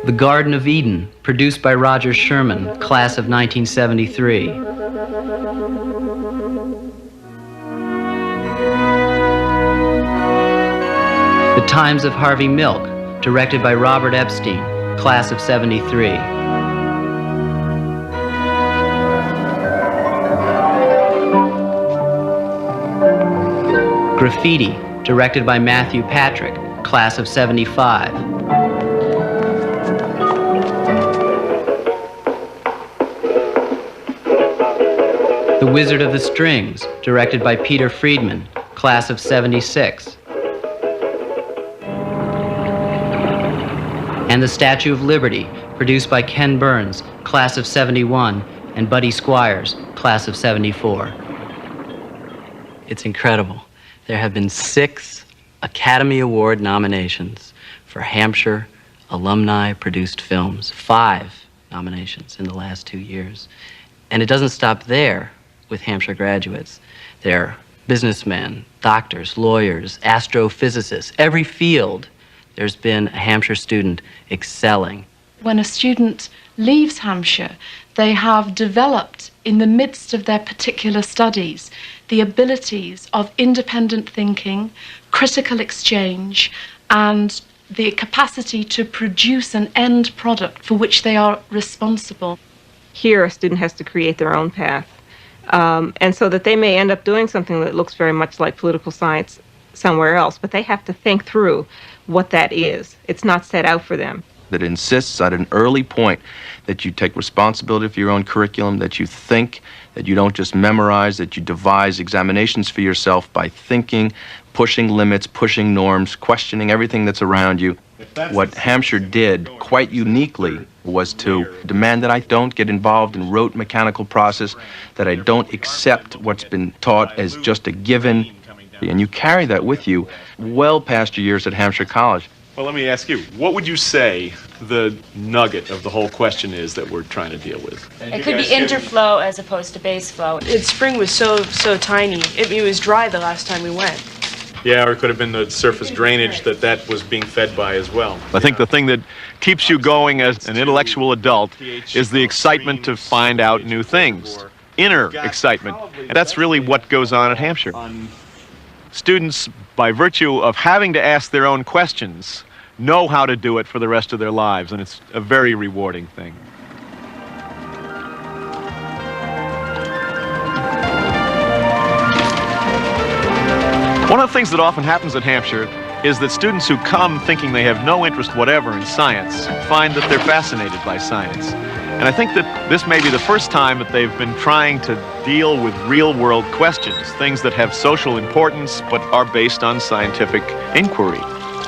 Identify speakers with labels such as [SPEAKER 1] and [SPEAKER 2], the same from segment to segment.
[SPEAKER 1] The Garden of Eden, produced by Roger Sherman, class of 1973. The Times of Harvey Milk, directed by Robert Epstein, class of 73. Graffiti, directed by Matthew Patrick, class of 75. The Wizard of the Strings, directed by Peter Friedman, class of 76. And The Statue of Liberty, produced by Ken Burns, class of 71, and Buddy Squires, class of 74. It's incredible. There have been 6 Academy Award nominations for Hampshire alumni-produced films, 5 nominations in the last 2 years. And it doesn't stop there with Hampshire graduates. There are businessmen, doctors, lawyers, astrophysicists, every field there's been a Hampshire student excelling.
[SPEAKER 2] When a student leaves Hampshire, they have developed, in the midst of their particular studies, the abilities of independent thinking, critical exchange, and the capacity to produce an end product for which they are responsible.
[SPEAKER 3] Here, a student has to create their own path. And so that they may end up doing something that looks very much like political science somewhere else, but they have to think through what that is. It's not set out for them.
[SPEAKER 4] That insists at an early point that you take responsibility for your own curriculum, that you think, that you don't just memorize, that you devise examinations for yourself by thinking, pushing limits, pushing norms, questioning everything that's around you. What Hampshire did quite uniquely was to demand that I don't get involved in rote mechanical process, that I don't accept what's been taught as just a given. And you carry that with you well past your years at Hampshire College.
[SPEAKER 5] Well, let me ask you, what would you say the nugget of the whole question is that we're trying to deal with?
[SPEAKER 6] It could be interflow as opposed to base flow.
[SPEAKER 7] Its spring was so tiny. It was dry the last time we went.
[SPEAKER 5] Yeah, or it could have been the surface drainage that was being fed by as well.
[SPEAKER 8] I think the thing that keeps you going as an intellectual adult is the excitement to find out new things, inner excitement. And that's really what goes on at Hampshire. Students, by virtue of having to ask their own questions, know how to do it for the rest of their lives, and it's a very rewarding thing. One of the things that often happens at Hampshire is that students who come thinking they have no interest whatever in science find that they're fascinated by science. And I think that this may be the first time that they've been trying to deal with real-world questions, things that have social importance but are based on scientific inquiry.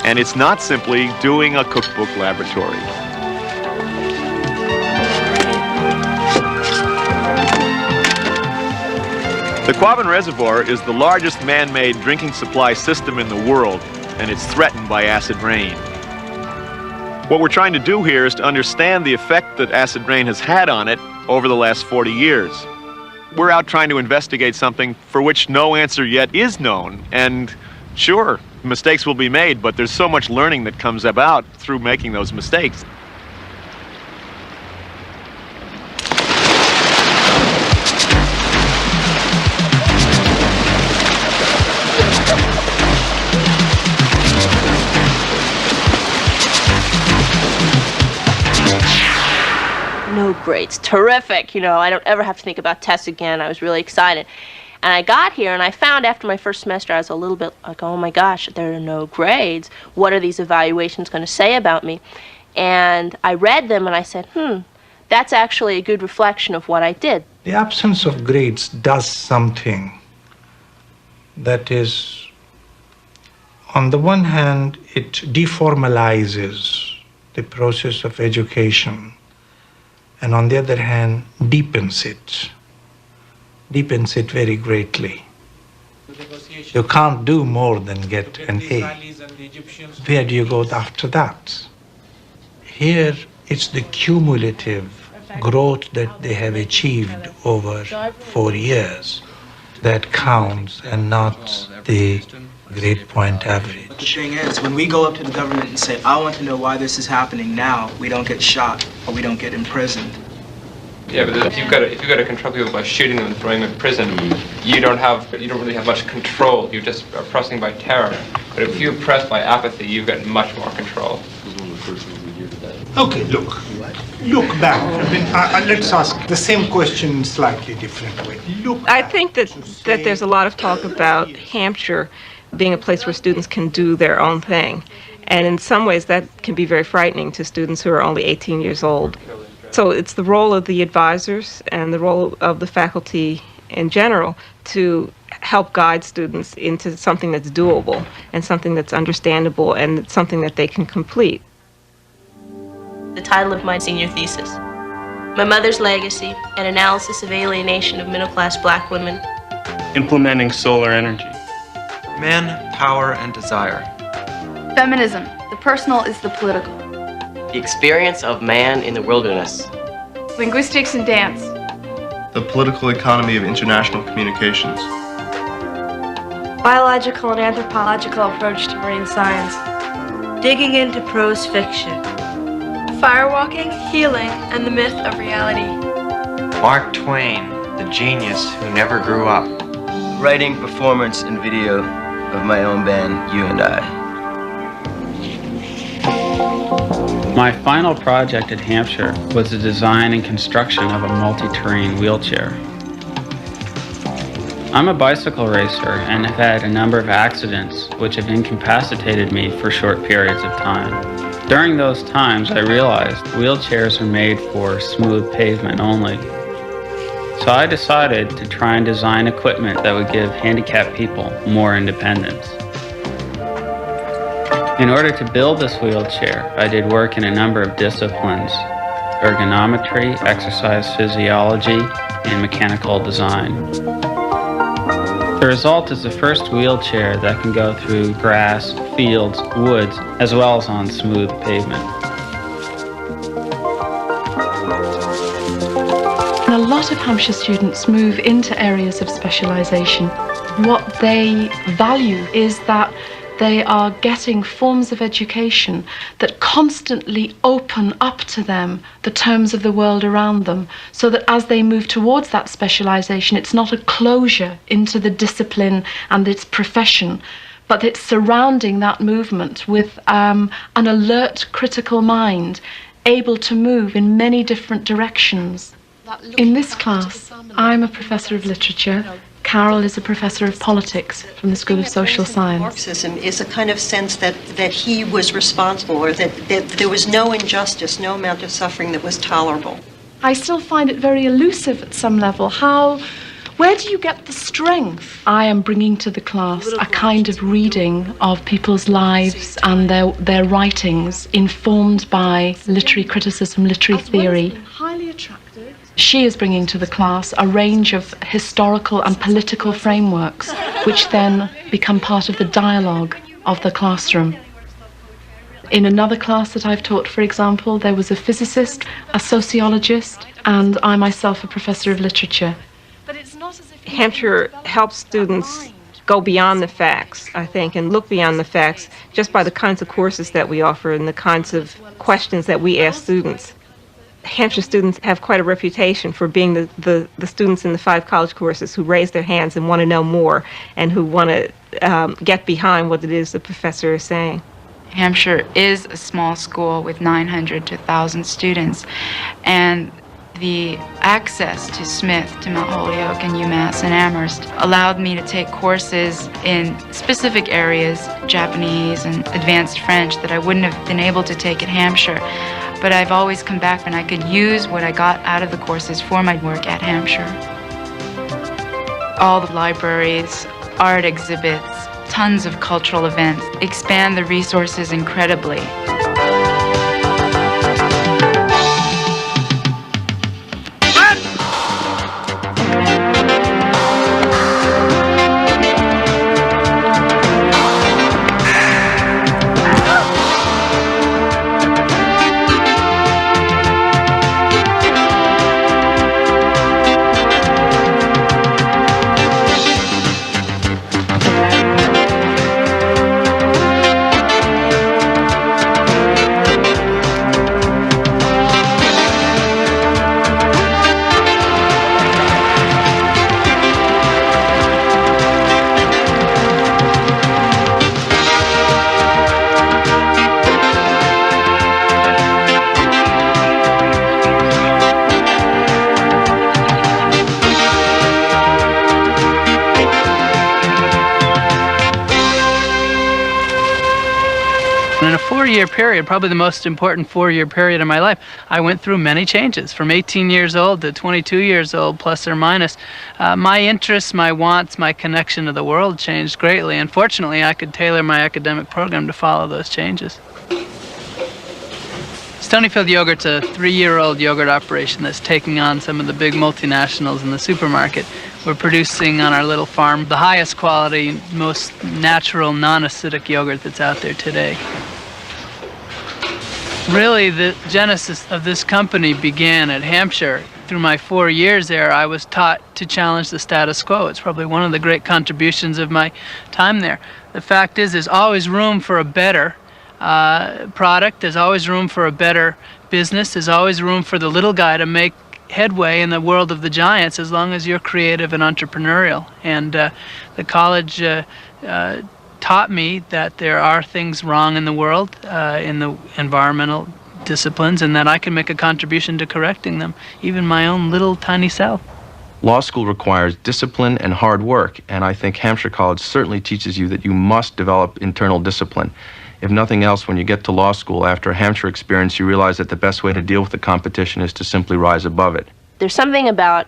[SPEAKER 8] And it's not simply doing a cookbook laboratory. The Quabbin Reservoir is the largest man-made drinking supply system in the world, and it's threatened by acid rain. What we're trying to do here is to understand the effect that acid rain has had on it over the last 40 years. We're out trying to investigate something for which no answer yet is known, and sure, mistakes will be made, but there's so much learning that comes about through making those mistakes.
[SPEAKER 9] No grades, terrific. You know, I don't ever have to think about tests again. I was really excited. And I got here and I found after my first semester I was a little bit like, oh my gosh, there are no grades. What are these evaluations going to say about me? And I read them and I said, that's actually a good reflection of what I did.
[SPEAKER 10] The absence of grades does something that is, on the one hand, it deformalizes the process of education, and on the other hand, deepens it very greatly. You can't do more than get an A. Where do you go after that? Here, it's the cumulative growth that they have achieved over 4 years that counts, and not the grade point average.
[SPEAKER 11] But the thing is, when we go up to the government and say, I want to know why this is happening now, we don't get shot or we don't get imprisoned.
[SPEAKER 12] Yeah, but if you've got to control people by shooting them and throwing them in prison, you don't really have much control. You're just oppressing by terror. But if you oppress by apathy, you've got much more control.
[SPEAKER 10] Okay, look back. Let's ask the same question in a slightly different way.
[SPEAKER 3] I think that there's a lot of talk about Hampshire being a place where students can do their own thing. And in some ways that can be very frightening to students who are only 18 years old. So it's the role of the advisors and the role of the faculty in general to help guide students into something that's doable and something that's understandable and something that they can complete.
[SPEAKER 9] The title of my senior thesis, My Mother's Legacy, an Analysis of Alienation of Middle-Class Black Women.
[SPEAKER 13] Implementing solar energy.
[SPEAKER 14] Man, power, and desire.
[SPEAKER 15] Feminism. The personal is the political.
[SPEAKER 16] The experience of man in the wilderness.
[SPEAKER 15] Linguistics and dance.
[SPEAKER 13] The political economy of international communications.
[SPEAKER 17] Biological and anthropological approach to marine science.
[SPEAKER 18] Digging into prose fiction.
[SPEAKER 19] Firewalking, healing, and the myth of reality.
[SPEAKER 20] Mark Twain, the genius who never grew up.
[SPEAKER 21] Writing, performance, and video of my own band, You and I.
[SPEAKER 22] My final project at Hampshire was the design and construction of a multi-terrain wheelchair. I'm a bicycle racer and have had a number of accidents which have incapacitated me for short periods of time. During those times, I realized wheelchairs are made for smooth pavement only. So I decided to try and design equipment that would give handicapped people more independence. In order to build this wheelchair, I did work in a number of disciplines: ergonometry, exercise physiology, and mechanical design. The result is the first wheelchair that can go through grass, fields, woods, as well as on smooth pavement.
[SPEAKER 2] And a lot of Hampshire students move into areas of specialisation. What they value is that they are getting forms of education that constantly open up to them the terms of the world around them, so that as they move towards that specialisation, it's not a closure into the discipline and its profession, but it's surrounding that movement with an alert, critical mind, able to move in many different directions. In this class, I'm a professor of literature. Carol is a professor of politics from the School of Social Science.
[SPEAKER 23] Marxism is a kind of sense that he was responsible, or that there was no injustice, no amount of suffering that was tolerable.
[SPEAKER 2] I still find it very elusive at some level. Where do you get the strength? I am bringing to the class a kind of reading of people's lives and their writings, informed by literary criticism, literary theory. Highly attractive. She is bringing to the class a range of historical and political frameworks, which then become part of the dialogue of the classroom. In another class that I've taught, for example, there was a physicist, a sociologist, and I myself a professor of literature.
[SPEAKER 3] Hampshire helps students go beyond the facts, I think, and look beyond the facts just by the kinds of courses that we offer and the kinds of questions that we ask students. Hampshire students have quite a reputation for being the students in the 5 college courses who raise their hands and want to know more and who want to get behind what it is the professor is saying.
[SPEAKER 24] Hampshire is a small school with 900 to 1,000 students, and the access to Smith, to Mount Holyoke, and UMass and Amherst allowed me to take courses in specific areas, Japanese and advanced French, that I wouldn't have been able to take at Hampshire. But I've always come back and I could use what I got out of the courses for my work at Hampshire. All the libraries, art exhibits, tons of cultural events expand the resources incredibly.
[SPEAKER 1] 4-year period, probably the most important 4-year period of my life, I went through many changes. From 18 years old to 22 years old, plus or minus. My interests, my wants, my connection to the world changed greatly. And fortunately, I could tailor my academic program to follow those changes. Stonyfield Yogurt's a 3-year-old yogurt operation that's taking on some of the big multinationals in the supermarket. We're producing on our little farm the highest quality, most natural, non-acidic yogurt that's out there today. Really, the genesis of this company began at Hampshire. Through my 4 years there, I was taught to challenge the status quo. It's probably one of the great contributions of my time there. The fact is, there's always room for a better product. There's always room for a better business. There's always room for the little guy to make headway in the world of the giants as long as you're creative and entrepreneurial. And the college taught me that there are things wrong in the world, in the environmental disciplines, and that I can make a contribution to correcting them, even my own little tiny self.
[SPEAKER 4] Law school requires discipline and hard work, and I think Hampshire College certainly teaches you that you must develop internal discipline. If nothing else, when you get to law school after a Hampshire experience, you realize that the best way to deal with the competition is to simply rise above it.
[SPEAKER 9] There's something about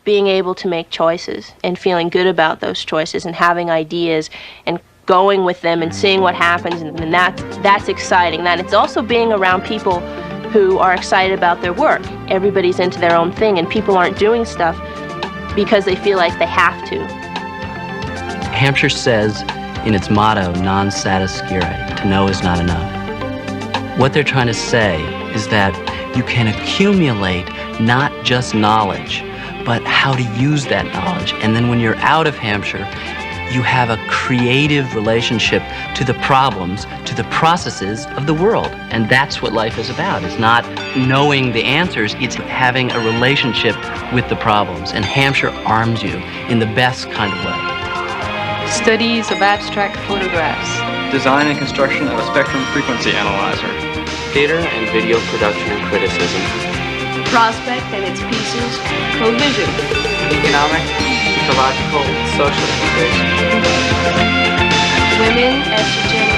[SPEAKER 9] being able to make choices and feeling good about those choices and having ideas and going with them and seeing what happens, and that's exciting. That it's also being around people who are excited about their work. Everybody's into their own thing, and people aren't doing stuff because they feel like they have to.
[SPEAKER 6] Hampshire says in its motto, non satis scire, to know is not enough. What they're trying to say is that you can accumulate not just knowledge, but how to use that knowledge. And then when you're out of Hampshire, you have a creative relationship to the problems, to the processes of the world. And that's what life is about. It's not knowing the answers, it's having a relationship with the problems. And Hampshire arms you in the best kind of way.
[SPEAKER 24] Studies of abstract photographs.
[SPEAKER 14] Design and construction of a spectrum frequency analyzer.
[SPEAKER 16] Theater and video production and criticism.
[SPEAKER 15] Prospect and its pieces. Provision.
[SPEAKER 16] Economic, ecological, and social integration.
[SPEAKER 15] Women, estrogen,